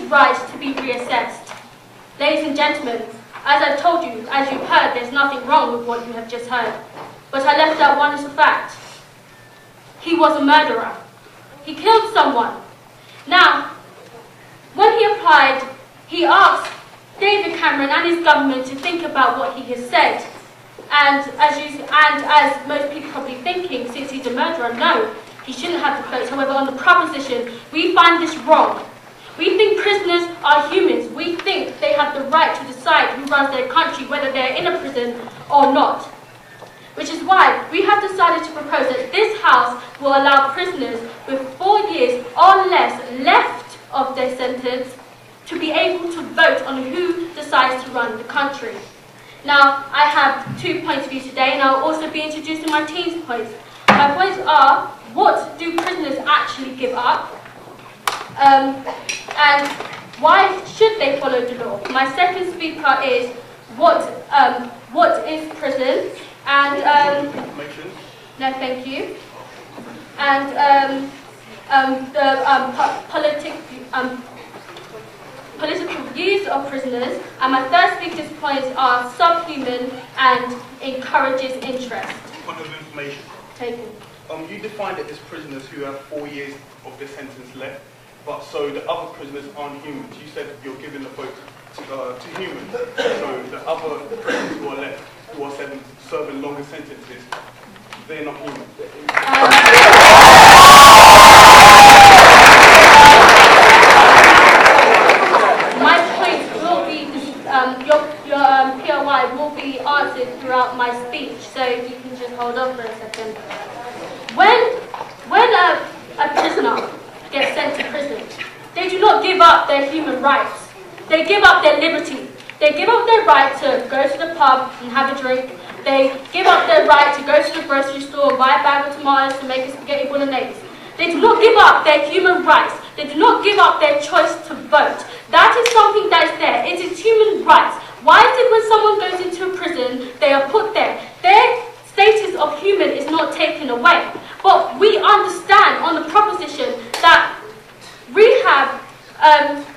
right to be reassessed. Ladies and gentlemen, as I've told you, as you've heard, there's nothing wrong with what you have just heard. But I left out one as a fact. He was a murderer. He killed someone. Now, when he applied, he asked David Cameron and his government to think about what he has said. And as most people are probably thinking, since he's a murderer, no, he shouldn't have the votes. However, on the proposition, we find this wrong. We think prisoners are humans. We think they have the right to decide who runs their country, whether they're in a prison or not. Which is why we have decided to propose that this House will allow prisoners with 4 years or less left of their sentence to be able to vote on who decides to run the country. Now, I have 2 points of view today, and I'll also be introducing my team's points. My points are, what do prisoners actually give up? And why should they follow the law? My second speaker is, what is prison? And, no, thank you. And political views of prisoners, and my third speaker's points are subhuman and encourages interest. Point of information. Taken. You defined it as prisoners who have 4 years of their sentence left, but so the other prisoners aren't humans. You said you're giving the vote to humans, so the other prisoners who are left, who are serving longer sentences, they're not humans. My point will be, your POI will be answered throughout my speech, so you can just hold on for a second. When a prisoner gets sent to prison, they do not give up their human rights. They give up their liberty. They give up their right to go to the pub and have a drink. They give up their right to go to the grocery store and buy a bag of tomatoes to make a spaghetti bolognese. They do not give up their human rights. They do not give up their choice to vote. That is something that is there. It is human rights. Why is it when someone goes into a prison, they are put there? Their status of human is not taken away. But we understand on the proposition that rehab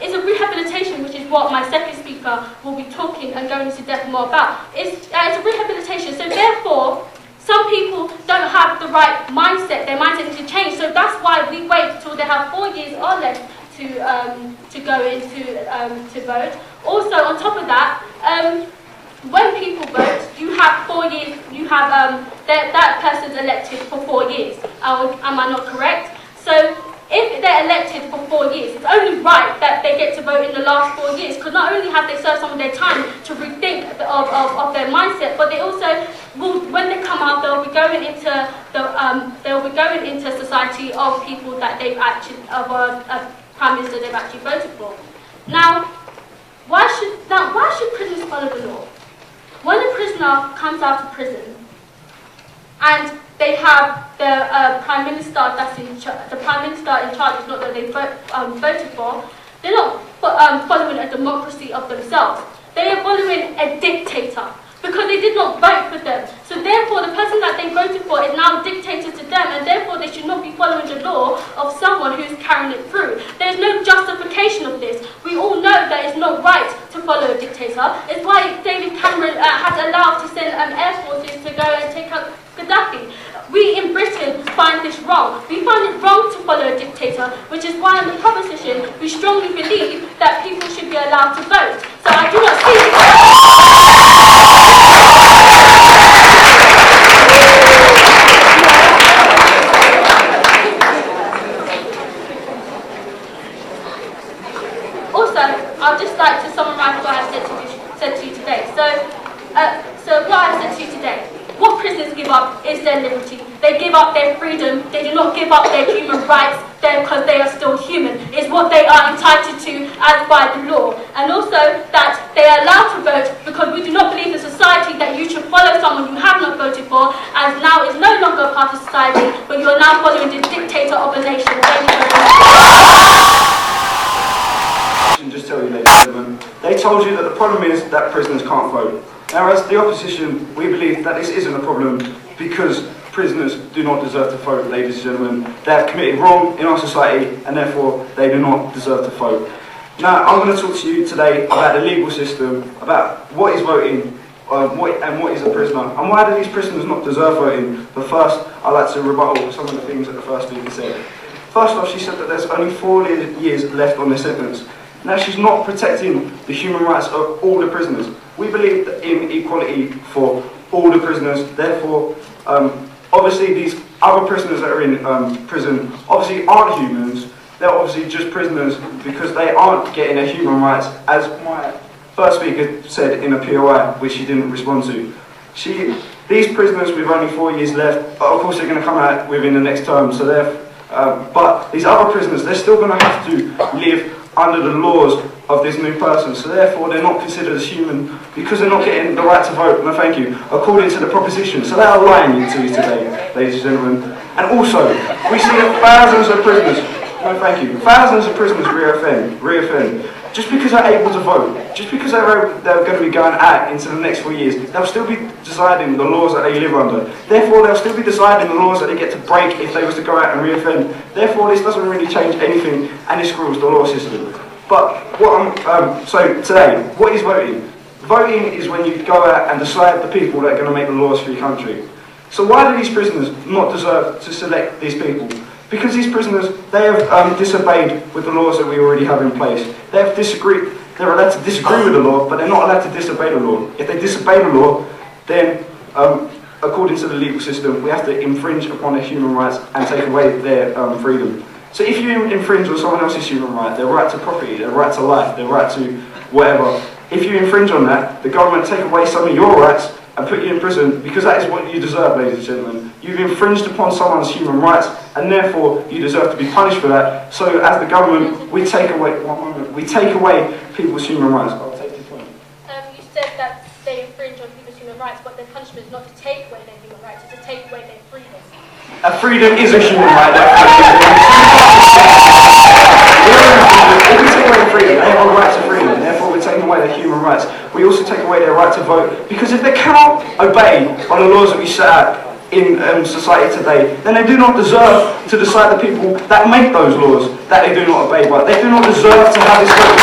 is a rehabilitation, which is what my second speaker will be talking and going into depth more about. It's a rehabilitation, so therefore, some people don't have the right mindset. Their mindset needs to change. So that's why we wait till they have 4 years or less to go into to vote. Also, on top of that, when people vote, you have 4 years. You have that person's elected for 4 years. Am I not correct? So if they're elected for 4 years, it's only right that they get to vote in the last 4 years, because not only have they served some of their time to rethink of their mindset, but they also will, when they come out, they'll be going into society of people that they've actually, of a prime minister they've actually voted for. Now, why should prisoners follow the law? When a prisoner comes out of prison and they have the prime minister the prime minister in charge, is not that they voted for, they're not following a democracy of themselves. They are following a dictator because they did not vote for them. So therefore, the person that they voted for is now a dictator to them, and therefore they should not be following the law of someone who's carrying it through. There is no justification of this. We all know that it's not right to follow a dictator. It's why David Cameron had allowed to send air forces to go and take out Gaddafi. We in Britain find this wrong. We find it wrong to follow a dictator, which is why in the proposition we strongly believe that people should be allowed to vote. So I do not see... Also, I'd just like to summarise what I've said to you today. So what I've said to you today. What prisoners give up is their liberty. They give up their freedom. They do not give up their human rights because they are still human. It's what they are entitled to as by the law. And also that they are allowed to vote because we do not believe in society that you should follow someone you have not voted for, as now is no longer a part of society, but you are now following the dictator of a nation. Thank you very much. Just tell you, ladies and gentlemen, they told you that the problem is that prisoners can't vote. Now, as the opposition, we believe that this isn't a problem because prisoners do not deserve to vote, ladies and gentlemen. They have committed wrong in our society and therefore they do not deserve to vote. Now, I'm going to talk to you today about the legal system, about what is voting, what is a prisoner, and why do these prisoners not deserve voting. But first, I'd like to rebuttal some of the things that the first speaker said. First off, she said that there's only 4 years left on their sentence. Now, she's not protecting the human rights of all the prisoners. We believe in equality for all the prisoners. Therefore, obviously, these other prisoners that are in prison obviously aren't humans. They're obviously just prisoners because they aren't getting their human rights, as my first speaker said in a POI, which she didn't respond to. These prisoners with only 4 years left, of course they're going to come out within the next term, so but these other prisoners, they're still going to have to live under the laws of this new person, so therefore they're not considered as human because they're not getting the right to vote, no thank you, according to the proposition. So they are lying to you today, ladies and gentlemen. And also, we see that thousands of prisoners, no thank you, thousands of prisoners reoffend. Just because they're able to vote, just because they're going to be going out into the next 4 years, they'll still be deciding the laws that they live under. Therefore, they'll still be deciding the laws that they get to break if they was to go out and reoffend. Therefore, this doesn't really change anything, and it screws the law system. But so today, what is voting? Voting is when you go out and decide the people that are going to make the laws for your country. So why do these prisoners not deserve to select these people? Because these prisoners, they have disobeyed with the laws that we already have in place. They have disagreed. They're allowed to disagree with the law, but they're not allowed to disobey the law. If they disobey the law, then according to the legal system, we have to infringe upon their human rights and take away their freedom. So if you infringe on someone else's human right, their right to property, their right to life, their right to whatever, if you infringe on that, the government take away some of your rights and put you in prison because that is what you deserve, ladies and gentlemen. You've infringed upon someone's human rights and therefore you deserve to be punished for that. So as the government, we take away people's human rights. I'll take this one. You said that they infringe on people's human rights, but their punishment is not to take away their human rights, it's to take away their freedom. A freedom is a human right. If we take away freedom, they have a right to freedom, therefore we're taking away their human rights. We also take away their right to vote, because if they cannot obey by the laws that we set out in society today, then they do not deserve to decide the people that make those laws that they do not obey by. They do not deserve to have this vote.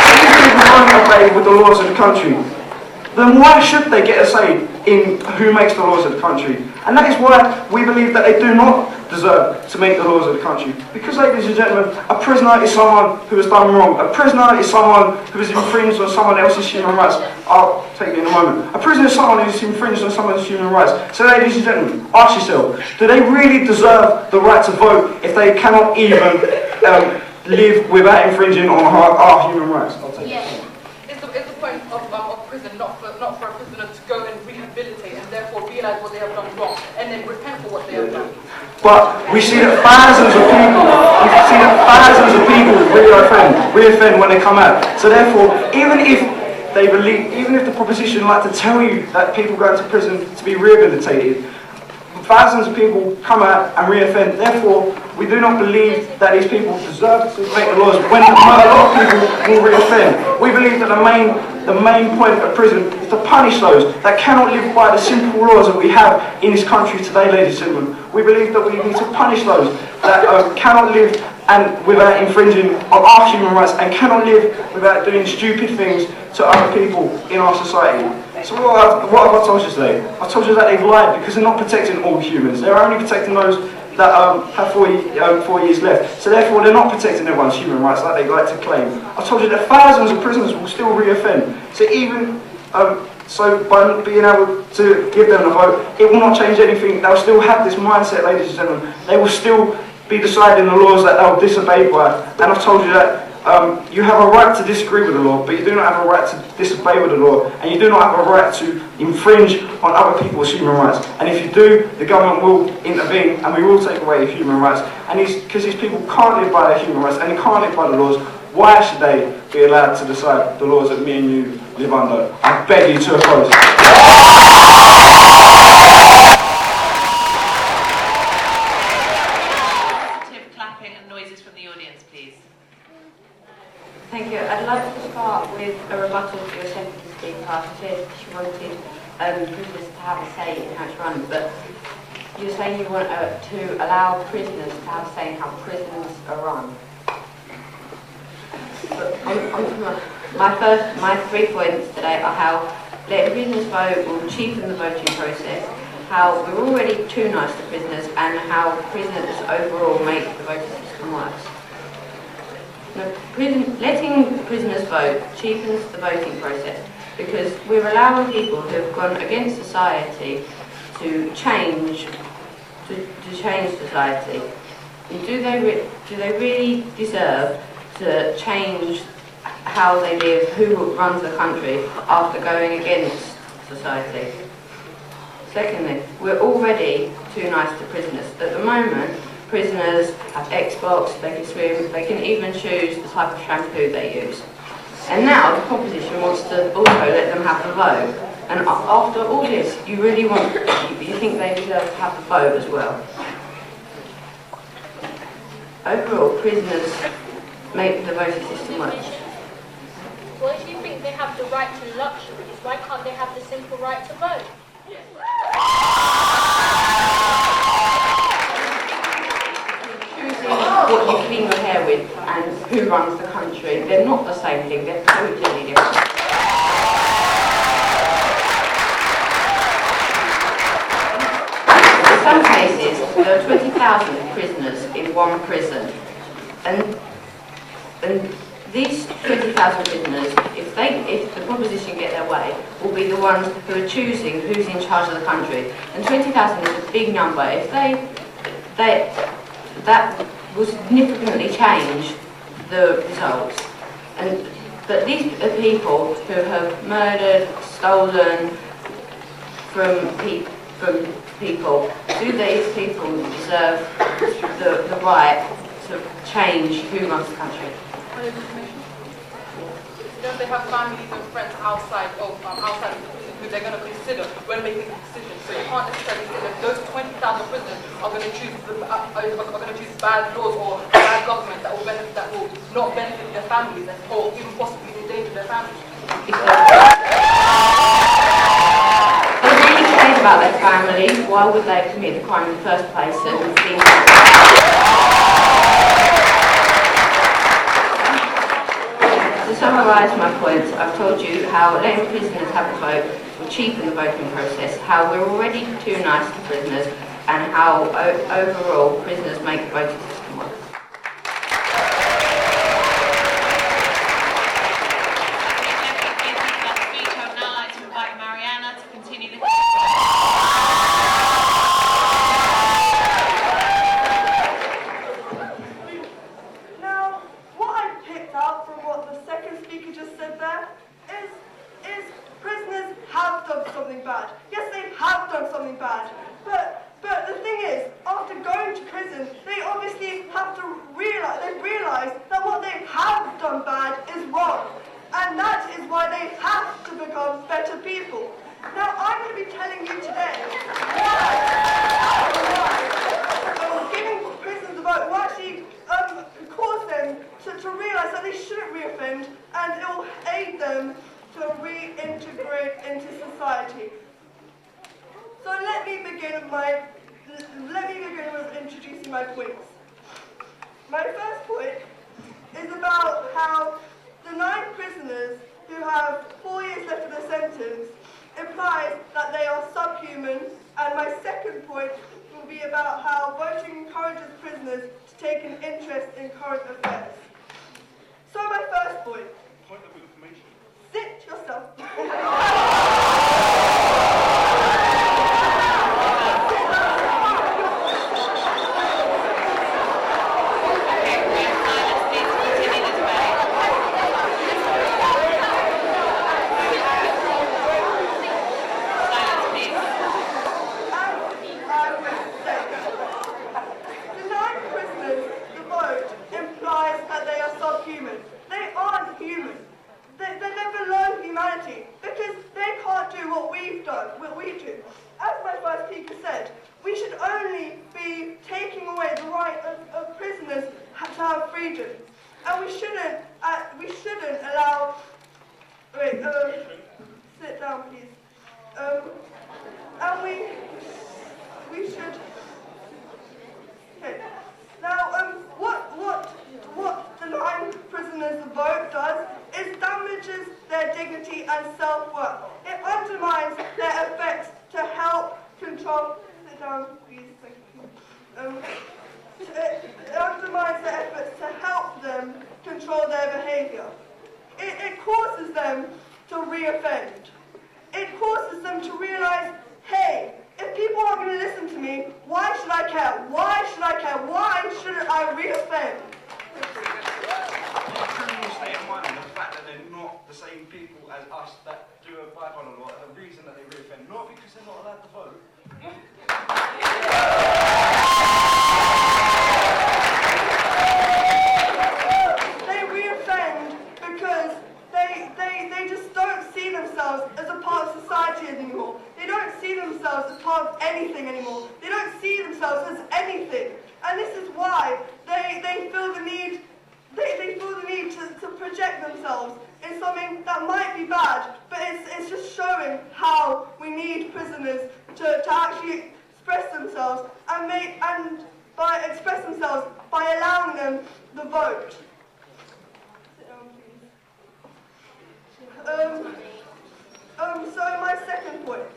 So if people don't obey with the laws of the country, then why should they get a say in who makes the laws of the country? And that is why we believe that they do not deserve to make the laws of the country. Because, ladies and gentlemen, a prisoner is someone who has done wrong. A prisoner is someone who has infringed on someone else's human rights. I'll take it in a moment. A prisoner is someone who has infringed on someone's human rights. So, ladies and gentlemen, ask yourself, do they really deserve the right to vote if they cannot even live without infringing on our human rights? I'll take it. It's the point of prison not for a prisoner to go and rehabilitate and therefore realise what they have done wrong and then repent for what they have done. But we see that thousands of people reoffend when they come out. So therefore, even if the proposition like to tell you that people go into prison to be rehabilitated, thousands of people come out and reoffend. Therefore, we do not believe that these people deserve to make the laws when a lot of people will reoffend. We believe that the main point of prison is to punish those that cannot live by the simple laws that we have in this country today, ladies and gentlemen. We believe that we need to punish those that cannot live without infringing on our human rights and cannot live without doing stupid things to other people in our society. So what have I told you today? I told you that they've lied because they're not protecting all humans. They're only protecting those that have 4 years left. So therefore they're not protecting everyone's human rights like they like to claim. I told you that thousands of prisoners will still reoffend. So even so by being able to give them the vote, it will not change anything. They'll still have this mindset, ladies and gentlemen. They will still be deciding the laws that they'll disobey by. And I've told you that you have a right to disagree with the law, but you do not have a right to disobey with the law, and you do not have a right to infringe on other people's human rights. And if you do, the government will intervene, and we will take away your human rights. And because these people can't live by their human rights, and they can't live by the laws, why should they be allowed to decide the laws that me and you live under? I beg you to oppose. Thank you. I'd like to start with a rebuttal to your second speaker. She said she wanted prisoners to have a say in how it's run, but you're saying you want to allow prisoners to have say in how prisons are run. But my 3 points today are how letting prisoners vote will cheapen the voting process, how we're already too nice to prisoners, and how prisoners overall make the voting system worse. Now, letting prisoners vote cheapens the voting process because we're allowing people who have gone against society to change society. And do they really deserve to change how they live, who runs the country after going against society? Secondly, we're already too nice to prisoners. At the moment, prisoners have Xbox, they can swim, they can even choose the type of shampoo they use. And now the proposition wants to also let them have the vote. And after all this, you think they deserve to have the vote as well. Overall, prisoners make the voting system worse. Well, if you think they have the right to luxuries, why can't they have the simple right to vote? Choosing what you clean your hair with and who runs the country, they're not the same thing, they're totally different. In some cases, there are 20,000 prisoners in one prison, and these 20,000 prisoners, if the proposition get their way, will be the ones who are choosing who's in charge of the country. And 20,000 is a big number. If that will significantly change the results. But these are people who have murdered, stolen from people. Do these people deserve the right to change who runs the country? Don't they have families and friends outside of the prison who they're going to consider when making the decision? So you can't necessarily say that those 20,000 prisoners are going to choose bad laws or bad government that will not benefit their families or even possibly endanger their families. If they really cared about their family, why would they commit the crime in the first place and think To summarise my points, I've told you how letting prisoners have a vote will cheapen the voting process, how we're already too nice to prisoners, and how overall prisoners make the voting system work. Yes, they have done something bad. But the thing is, after going to prison, they obviously have to realize that what they have done bad is wrong. And that is why they have to become better people. Now, I'm going to be telling you today why giving prisoners a vote will actually cause them to realize that they shouldn't reoffend, and it will aid them to reintegrate into society. So let me begin with introducing my points. My first point is about how the 9 prisoners who have 4 years left of their sentence implies that they are subhuman, and my second point will be about how voting encourages prisoners to take an interest in current affairs. So my first point. Point of information. Sit yourself. we should. Okay. Now, what the 9 prisoners vote does is damages their dignity and self-worth. It undermines their efforts to help control. Sit down, please. Thank you. It undermines their efforts to help them control their behaviour. It causes them to reoffend. It causes them to realise, hey, if people aren't going to listen to me, why should I care? Why should I care? Why shouldn't I reoffend? Criminal state of mind, the fact that they're not the same people as us that do abide by the law, the reason that they reoffend, not because they're not allowed to vote. They reoffend because they just don't see themselves as a part of society anymore. They don't see themselves as part of anything anymore. They don't see themselves as anything. And this is why they feel the need to project themselves in something that might be bad, but it's just showing how we need prisoners to actually express themselves and by express themselves by allowing them the vote. Sit down, please. So my second point.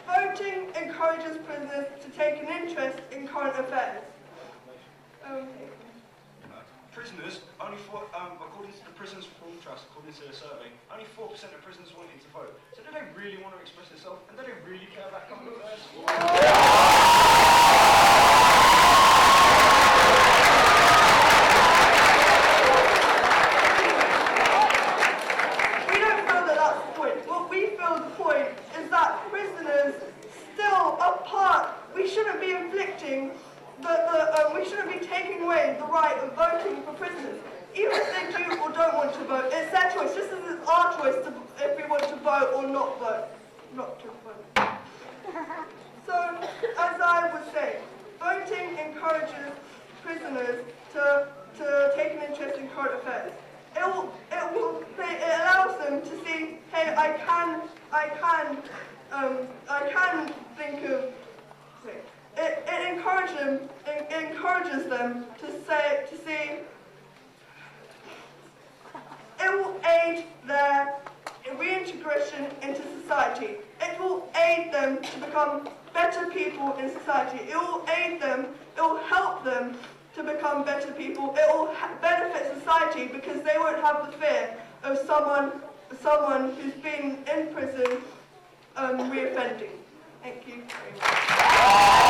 Voting encourages prisoners to take an interest in current affairs. Prisoners, only according to the Prisons Reform Trust, according to a survey, only 4% of prisoners wanted to vote. So do they really want to express themselves, and do they really care about current affairs? We don't feel that that's the point. What we feel the point is that prisoners still are part. We shouldn't be inflicting we shouldn't be taking away the right of voting for prisoners. Even if they do or don't want to vote, it's their choice, just as it's our choice if we want to vote or not vote. Not to vote. So, as I was saying, voting encourages prisoners to take an interest in current affairs. It allows them to see, hey, I can think of. It encourages them to see. It will aid their reintegration into society. It will aid them to become better people in society. It will aid them. It will help them to become better people. It will benefit society because they won't have the fear of someone who's been in prison reoffending. Thank you very much.